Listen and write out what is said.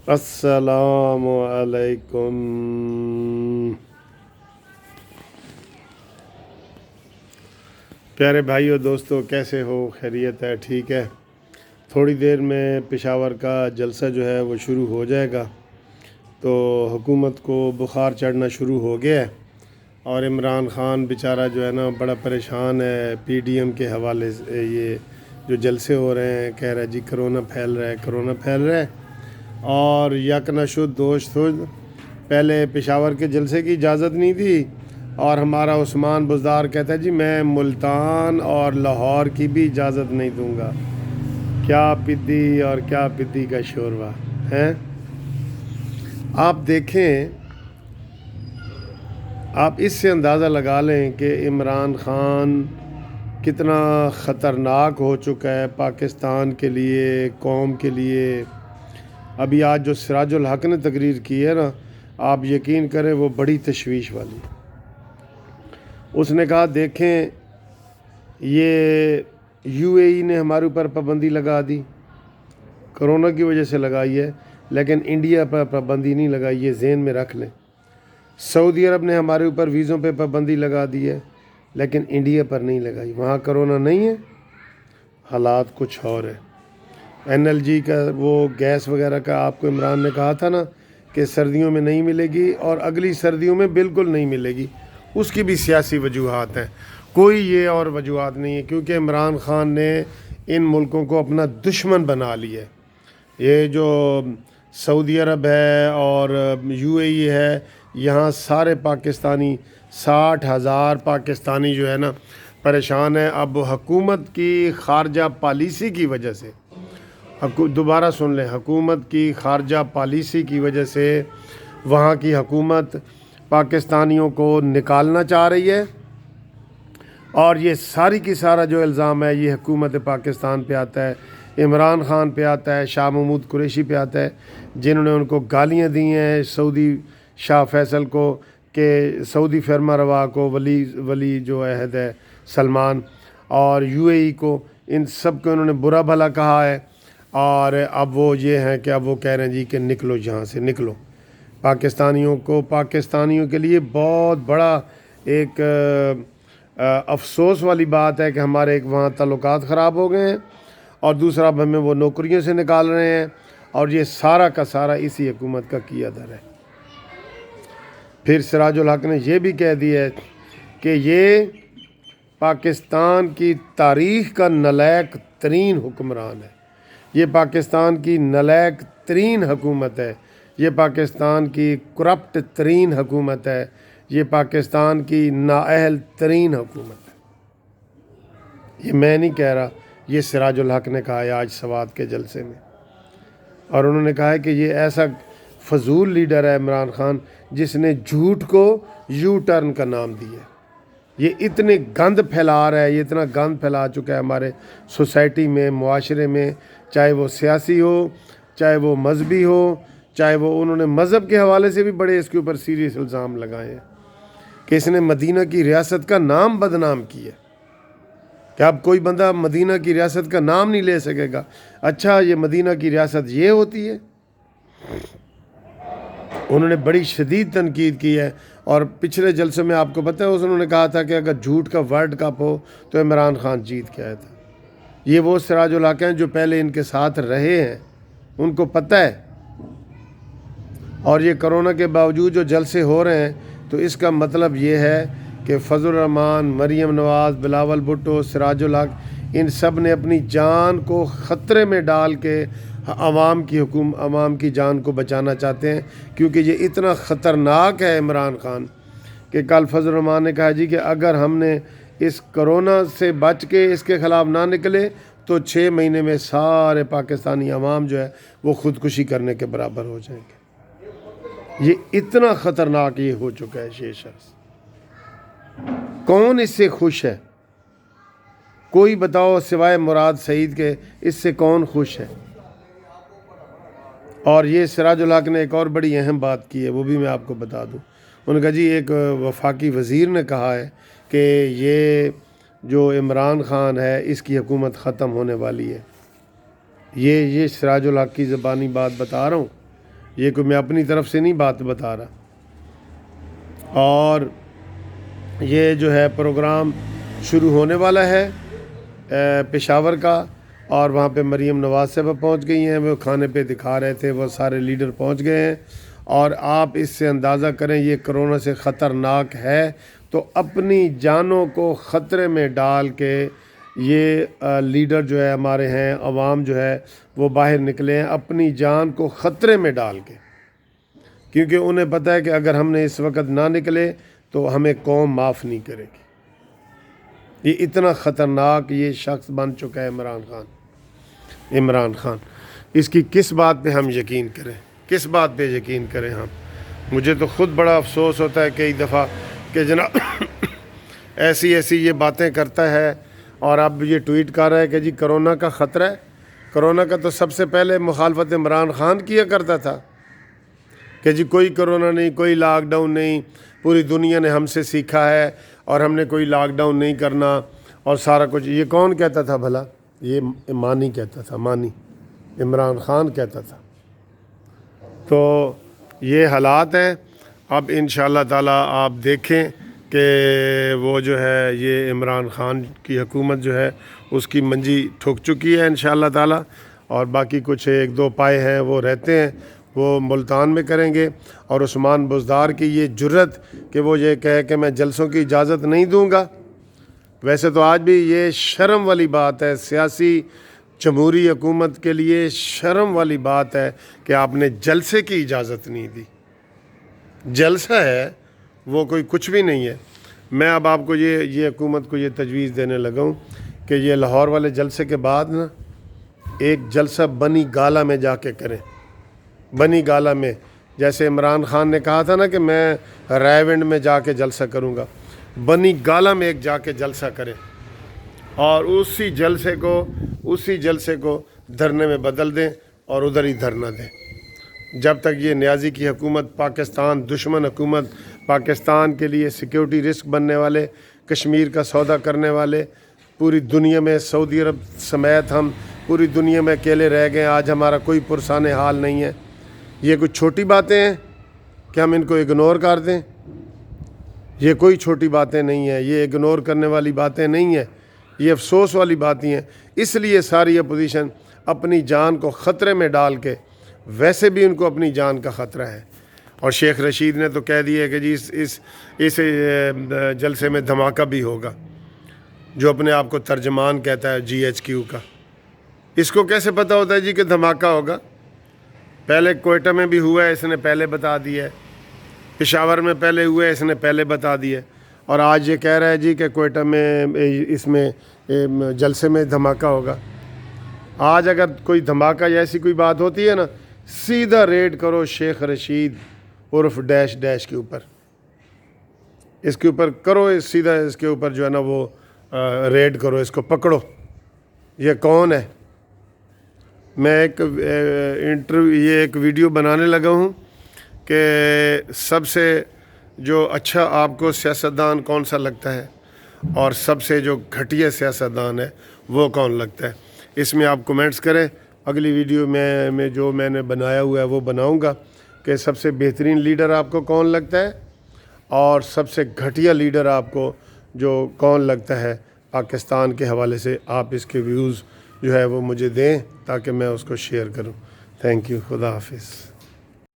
السلام علیکم۔ پیارے بھائیو دوستو، کیسے ہو؟ خیریت ہے؟ ٹھیک ہے۔ تھوڑی دیر میں پشاور کا جلسہ جو ہے وہ شروع ہو جائے گا، تو حکومت کو بخار چڑھنا شروع ہو گیا ہے، اور عمران خان بیچارہ جو ہے نا بڑا پریشان ہے پی ڈی ایم کے حوالے سے۔ یہ جو جلسے ہو رہے ہیں، کہہ رہا ہے جی کرونا پھیل رہا ہے، کرونا پھیل رہا ہے، اور یک نشد دوش تھج۔ پہلے پشاور کے جلسے کی اجازت نہیں تھی، اور ہمارا عثمان بزدار کہتا ہے جی میں ملتان اور لاہور کی بھی اجازت نہیں دوں گا۔ کیا پدی اور کیا پدی کا شوروا ہے۔ آپ دیکھیں، آپ اس سے اندازہ لگا لیں کہ عمران خان کتنا خطرناک ہو چکا ہے پاکستان کے لیے، قوم کے لیے۔ ابھی آج جو سراج الحق نے تقریر کی ہے نا، آپ یقین کریں وہ بڑی تشویش والی۔ اس نے کہا دیکھیں یہ یو اے ای نے ہمارے اوپر پابندی لگا دی، کرونا کی وجہ سے لگائی ہے، لیکن انڈیا پر پابندی نہیں لگائی، یہ ذہن میں رکھ لیں۔ سعودی عرب نے ہمارے اوپر ویزوں پہ پابندی لگا دی ہے، لیکن انڈیا پر نہیں لگائی، وہاں کرونا نہیں ہے، حالات کچھ اور ہے۔ این ایل جی کا وہ گیس وغیرہ کا آپ کو عمران نے کہا تھا نا کہ سردیوں میں نہیں ملے گی، اور اگلی سردیوں میں بالکل نہیں ملے گی، اس کی بھی سیاسی وجوہات ہیں، کوئی یہ اور وجوہات نہیں ہے، کیونکہ عمران خان نے ان ملکوں کو اپنا دشمن بنا لیا ہے۔ یہ جو سعودی عرب ہے اور یو اے ای ہے، یہاں سارے پاکستانی 60,000 پاکستانی جو ہے نا پریشان ہیں۔ اب حکومت کی خارجہ پالیسی کی وجہ سے، دوبارہ سن لیں، حکومت کی خارجہ پالیسی کی وجہ سے وہاں کی حکومت پاکستانیوں کو نکالنا چاہ رہی ہے، اور یہ ساری کی سارا جو الزام ہے یہ حکومت پاکستان پہ آتا ہے، عمران خان پہ آتا ہے، شاہ محمود قریشی پہ آتا ہے، جنہوں نے ان کو گالیاں دی ہیں، سعودی شاہ فیصل کو، کہ سعودی فرما روا کو، ولی جو عہد ہے سلمان، اور یو اے ای کو، ان سب کو انہوں نے برا بھلا کہا ہے، اور اب وہ یہ ہیں کہ اب وہ کہہ رہے ہیں جی کہ نکلو یہاں سے، نکلو۔ پاکستانیوں کے لیے بہت بڑا ایک افسوس والی بات ہے کہ ہمارے ایک وہاں تعلقات خراب ہو گئے ہیں، اور دوسرا اب ہمیں وہ نوکریوں سے نکال رہے ہیں، اور یہ سارا کا سارا اسی حکومت کا کیا در ہے۔ پھر سراج الحق نے یہ بھی کہہ دیا ہے کہ یہ پاکستان کی تاریخ کا نالائق ترین حکمران ہے، یہ پاکستان کی نالائق ترین حکومت ہے، یہ پاکستان کی کرپٹ ترین حکومت ہے، یہ پاکستان کی نااہل ترین حکومت ہے۔ یہ میں نہیں کہہ رہا، یہ سراج الحق نے کہا ہے آج سوات کے جلسے میں، اور انہوں نے کہا ہے کہ یہ ایسا فضول لیڈر ہے عمران خان جس نے جھوٹ کو یو ٹرن کا نام دیا ہے۔ یہ اتنے گند پھیلا رہا ہے، یہ اتنا گند پھیلا چکا ہے ہمارے سوسائٹی میں، معاشرے میں، چاہے وہ سیاسی ہو، چاہے وہ مذہبی ہو، چاہے وہ انہوں نے مذہب کے حوالے سے بھی بڑے اس کے اوپر سیریس الزام لگائے ہیں کہ اس نے مدینہ کی ریاست کا نام بدنام کیا، کہ اب کوئی بندہ مدینہ کی ریاست کا نام نہیں لے سکے گا۔ اچھا، یہ مدینہ کی ریاست یہ ہوتی ہے؟ انہوں نے بڑی شدید تنقید کی ہے، اور پچھلے جلسے میں آپ کو پتہ ہے انہوں نے کہا تھا کہ اگر جھوٹ کا ورلڈ کپ ہو تو عمران خان جیت کے آیا تھا۔ یہ وہ سراج الحق ہیں جو پہلے ان کے ساتھ رہے ہیں، ان کو پتہ ہے۔ اور یہ کرونا کے باوجود جو جلسے ہو رہے ہیں، تو اس کا مطلب یہ ہے کہ فضل الرحمان، مریم نواز، بلاول بھٹو، سراج الحق، ان سب نے اپنی جان کو خطرے میں ڈال کے عوام کی جان کو بچانا چاہتے ہیں، کیونکہ یہ اتنا خطرناک ہے عمران خان کہ کل فضل الرحمان نے کہا جی کہ اگر ہم نے اس کرونا سے بچ کے اس کے خلاف نہ نکلے تو 6 مہینے میں سارے پاکستانی عوام جو ہے وہ خودکشی کرنے کے برابر ہو جائیں گے۔ یہ اتنا خطرناک یہ ہو چکا ہے یہ شخص۔ کون اس سے خوش ہے؟ کوئی بتاؤ سوائے مراد سعید کے، اس سے کون خوش ہے؟ اور یہ سراج الحق نے ایک اور بڑی اہم بات کی ہے، وہ بھی میں آپ کو بتا دوں۔ انہوں نے کہا جی ایک وفاقی وزیر نے کہا ہے کہ یہ جو عمران خان ہے اس کی حکومت ختم ہونے والی ہے۔ یہ سراج الحق کی زبانی بات بتا رہا ہوں، یہ کوئی میں اپنی طرف سے نہیں بات بتا رہا. اور یہ جو ہے پروگرام شروع ہونے والا ہے پشاور کا، اور وہاں پہ مریم نواز صاحبہ پہنچ گئی ہیں، وہ کھانے پہ دکھا رہے تھے، وہ سارے لیڈر پہنچ گئے ہیں. اور آپ اس سے اندازہ کریں یہ کرونا سے خطرناک ہے، تو اپنی جانوں کو خطرے میں ڈال کے یہ لیڈر جو ہے ہمارے ہیں، عوام جو ہے وہ باہر نکلے ہیں اپنی جان کو خطرے میں ڈال کے، کیونکہ انہیں پتہ ہے کہ اگر ہم نے اس وقت نہ نکلے تو ہمیں قوم معاف نہیں کرے گی. یہ اتنا خطرناک یہ شخص بن چکا ہے عمران خان. اس کی کس بات پہ ہم یقین کریں، کس بات پہ یقین کریں ہم؟ مجھے تو خود بڑا افسوس ہوتا ہے کئی دفعہ کہ جناب ایسی یہ باتیں کرتا ہے، اور اب یہ ٹویٹ کر رہا ہے کہ جی کرونا کا خطرہ ہے. کرونا کا تو سب سے پہلے مخالفت عمران خان کیا کرتا تھا کہ جی کوئی کرونا نہیں، کوئی لاک ڈاؤن نہیں، پوری دنیا نے ہم سے سیکھا ہے اور ہم نے کوئی لاک ڈاؤن نہیں کرنا اور سارا کچھ. یہ کون کہتا تھا بھلا؟ یہ مانی کہتا تھا، مانی عمران خان کہتا تھا. تو یہ حالات ہیں. اب انشاءاللہ تعالیٰ آپ دیکھیں کہ وہ جو ہے یہ عمران خان کی حکومت جو ہے اس کی منجی ٹھک چکی ہے انشاءاللہ تعالیٰ، اور باقی کچھ ایک دو پائے ہیں وہ رہتے ہیں، وہ ملتان میں کریں گے. اور عثمان بزدار کی یہ جرت کہ وہ یہ کہے کہ میں جلسوں کی اجازت نہیں دوں گا. ویسے تو آج بھی یہ شرم والی بات ہے، سیاسی جمہوری حکومت کے لیے شرم والی بات ہے کہ آپ نے جلسے کی اجازت نہیں دی. جلسہ ہے وہ کوئی کچھ بھی نہیں ہے. میں اب آپ کو یہ حکومت کو یہ تجویز دینے لگا ہوں کہ یہ لاہور والے جلسے کے بعد نا ایک جلسہ بنی گالہ میں جا کے کریں. بنی گالہ میں جیسے عمران خان نے کہا تھا نا کہ میں رائے ونڈ میں جا کے جلسہ کروں گا، بنی گالہ میں ایک جا کے جلسہ کریں اور اسی جلسے کو دھرنے میں بدل دیں اور ادھر ہی دھرنا دیں. جب تک یہ نیازی کی حکومت، پاکستان دشمن حکومت، پاکستان کے لیے سیکیورٹی رسک بننے والے، کشمیر کا سودا کرنے والے، پوری دنیا میں سعودی عرب سمیت ہم پوری دنیا میں اکیلے رہ گئے. آج ہمارا کوئی پرسان حال نہیں ہے. یہ کچھ چھوٹی باتیں ہیں کہ ہم ان کو اگنور کر دیں؟ یہ کوئی چھوٹی باتیں نہیں ہیں، یہ اگنور کرنے والی باتیں نہیں ہیں، یہ افسوس والی باتیں ہیں. اس لیے ساری اپوزیشن اپنی جان کو خطرے میں ڈال کے، ویسے بھی ان کو اپنی جان کا خطرہ ہے. اور شیخ رشید نے تو کہہ دیا کہ جی اس جلسے میں دھماکہ بھی ہوگا، جو اپنے آپ کو ترجمان کہتا ہے GHQ کا. اس کو کیسے پتہ ہوتا ہے جی کہ دھماکہ ہوگا؟ پہلے کوئٹہ میں بھی ہوا ہے، اس نے پہلے بتا دیا ہے. پشاور میں پہلے ہوا ہے، اس نے پہلے بتا دیا ہے. اور آج یہ کہہ رہا ہے جی کہ کوئٹہ میں اس میں جلسے میں دھماکہ ہوگا. آج اگر کوئی دھماکہ یا ایسی کوئی بات ہوتی ہے نا، سیدھا ریڈ کرو شیخ رشید عرف ڈیش ڈیش کے اوپر، اس کے اوپر کرو، سیدھا اس کے اوپر جو ہے نا وہ ریڈ کرو، اس کو پکڑو. یہ کون ہے؟ میں ایک ویڈیو بنانے لگا ہوں کہ سب سے جو اچھا آپ کو سیاستدان کون سا لگتا ہے اور سب سے جو گھٹیا سیاستدان ہے وہ کون لگتا ہے. اس میں آپ کمنٹس کریں. اگلی ویڈیو میں جو میں نے بنایا ہوا ہے وہ بناؤں گا کہ سب سے بہترین لیڈر آپ کو کون لگتا ہے اور سب سے گھٹیا لیڈر آپ کو جو کون لگتا ہے پاکستان کے حوالے سے. آپ اس کے ویوز جو ہے وہ مجھے دیں تاکہ میں اس کو شیئر کروں. Thank you. خدا حافظ.